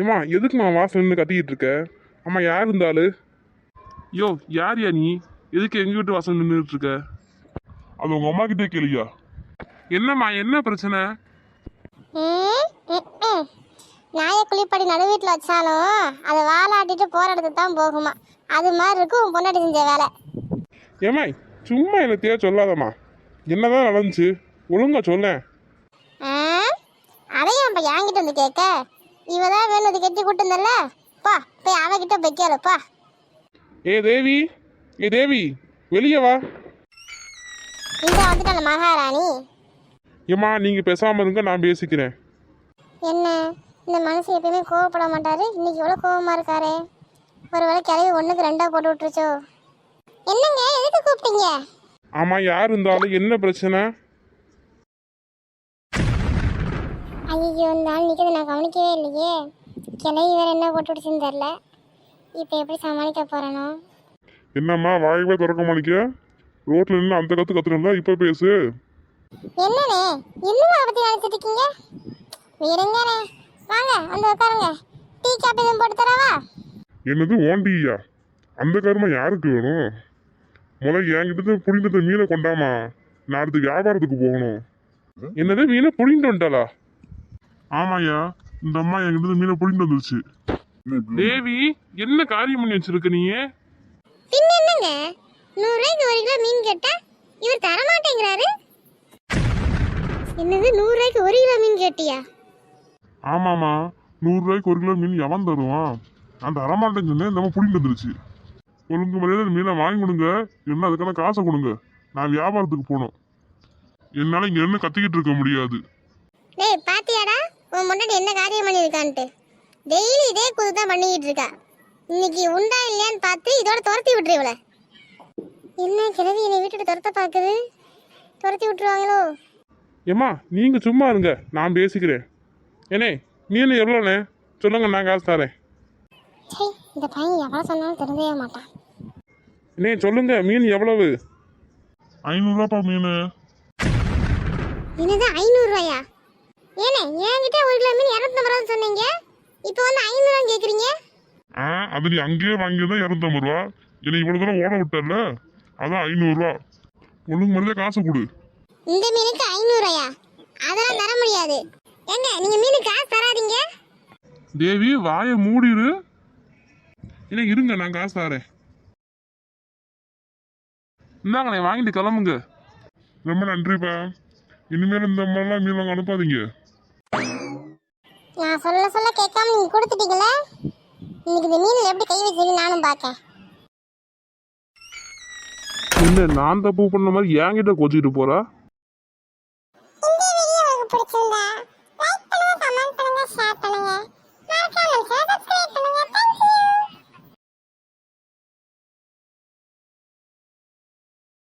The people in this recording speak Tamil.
ஏம்மா எதுக்குமா வாசல் நின்று கத்திக்கிட்டு இருக்க? அம்மா யார் இருந்தாலு? யோ யார்யா நீ? எதுக்கு எங்க வீட்டு வாசல் நின்றுட்டு இருக்க? அது உங்க அம்மா கிட்டே கேளியா? என்னம்மா என்ன பிரச்சனை? நாயை குளிப்படி நடு வீட்டில் வச்சாலும் அதை வாலாட்டிட்டு போற இடத்துக்கு தான் போகுமா. அது மாதிரி இருக்கும் உன் பொண்டாட்டி செஞ்ச வேலை. ஏமாய் சும்மா என்னத்தையா சொல்லாதம்மா. என்னதான் நடந்துச்சு ஒழுங்கா சொல்ல. அதையும் அப்ப என்கிட்ட வந்து கேட்க? இவதான் வேணும் கெட்டி கூட்டுந்தல்ல. பா போய் அவகிட்ட போய் கேளுப்பா. ஏ தேவி, ஏ தேவி வெளியே வா. இந்த வந்துட்டான மகாராணி. ஏம்மா நீங்க பேசாம இருங்க, நான் பேசிக்கிறேன். என்ன இந்த மனுஷன் எப்பயுமே கோவப்பட மாட்டாரு, இன்னைக்கு எவ்வளவு கோவமா இருக்காரு. ஒருவேளை கிளவி ஒண்ணுக்கு ரெண்டா போட்டு விட்டுருச்சோ? என்னங்க எதுக்கு கூப்பிட்டீங்க? ஆமா யார் இருந்தாலும் என்ன பிரச்சனை? ஐயோ இந்த ஆள் நிற்கிறது நான் கவனிக்கவே இல்லையே. கிளவி வேற என்ன போட்டு விட்டுச்சுன்னு தெரில. இப்போ எப்படி சமாளிக்க போறேனோ? என்னம்மா வாயவே திறக்க மாட்டேங்க? ரோட்ல நின்று அந்த கத்து கத்துறா, இப்ப பேசு. என்னண்ணே இன்னும் அதை பத்தி நினைச்சிட்டு இருக்கீங்க? விடுங்கண்ணே, வாங்க வந்து உட்காருங்க. டீ காப்பி எதுவும் போட்டு தரவா? என்னது ஓண்டியா? அந்த கருமை யாருக்கு வேணும்? முதல்ல என்கிட்ட புடிந்த மீனை கொண்டாமா, நான் அடுத்து வியாபாரத்துக்கு போகணும். என்னது மீனை புடிங்கிட்டு வந்துட்டாளா? ஆமாயா, இந்த அம்மா என்கிட்ட மீனை புடிங்கிட்டு வந்துருச்சு. தேவி என்ன காரியம் பண்ணி வச்சிருக்க நீ? பின்ன என்னங்க 100 ரூபாய்க்கு 1 கிலோ மீன் கேட்டா இவர் தர மாட்டேங்கிறாரு. என்னது 100 ரூபாய்க்கு 1 கிலோ மீன் கேட்டியா? ஆமாமா, 100 ரூபாய்க்கு 1 கிலோ மீன் எவன் தருவான்? நான் தரமாட்டேன்னு சொன்னேன், இந்த அம்மா புடிங்கிட்டு வந்துருச்சு. ஒழுங்கு மரியாதை மீனை வாங்கி கொடுங்க, என்ன அதுக்கான காசை கொடுங்க. நான் வியாபாரத்துக்கு போகணும். என்னால இங்க என்ன கத்திக்கிட்டு இருக்க முடியாது. டேய் பாத்தியாடா உன் முன்னாடி என்ன காரியம் பண்ணிருக்கான்ட்டு? டெய்லி இதே கூத்து தான் பண்ணிக்கிட்டு இருக்கா. இன்னைக்கு உண்டா இல்லையான்னு பார்த்து இதோட துரத்தி விட்டுரு இவளை. என்ன கிழவி என்னை வீட்டுக்கு துரத்த பாக்குது? துரத்தி விட்டுருவாங்களோ? ஏம்மா நீங்க சும்மா இருங்க, நான் பேசிக்கிறேன். ஏனே மீன் எவ்வளோண்ணே சொல்லுங்க, நான் காசு தரேன். இந்த பையன் எவ்வளவு சொன்னாலும் தெரிஞ்சவே மாட்டான். அண்ணே சொல்லுங்க, மீன் எவ்வளவு? 500 ரூபாப்பா மீன். என்னது 500 ரூபாயா? ஏனே என்கிட்ட 1 கிலோ மீன் 250 ரூபா சொன்னீங்க, இப்போ வந்து 500 ரூபா கேக்குறீங்க? அது நீ அங்கேயே வாங்கியதான் 250 ரூபா. என்னை இவ்வளவு தூரம் ஓட விட்டல, அதான் 500 ரூபா. ஒழுங்கு மரியாதை காசு கொடு. இந்த மீனுக்கு 500 ரூபாயா? அதெல்லாம் தர முடியாது. ஏங்க நீங்க மீனுக்கு காசு தராதீங்க. தேவி வாயை மூடிடு. என்ன இருங்க, நான் காசு தரேன். இந்தாங்கண்ணே வாங்கிட்டு கிளம்புங்க. ரொம்ப நன்றிப்பா. இனிமேல் இந்த மாதிரிலாம் மீன் வாங்க அனுப்பாதீங்க. நான் சொல்ல சொல்ல கேட்காம நீங்க கொடுத்துட்டீங்களே, இன்னைக்கு இந்த மீனில் எப்படி கை வச்சிருக்கு நானும் பார்க்கேன். என்ன நான் தப்பு பண்ண மாதிரி என்கிட்ட கோச்சிக்கிட்டு போறா? இந்த வீடியோ உங்களுக்கு பிடிச்சிருந்தா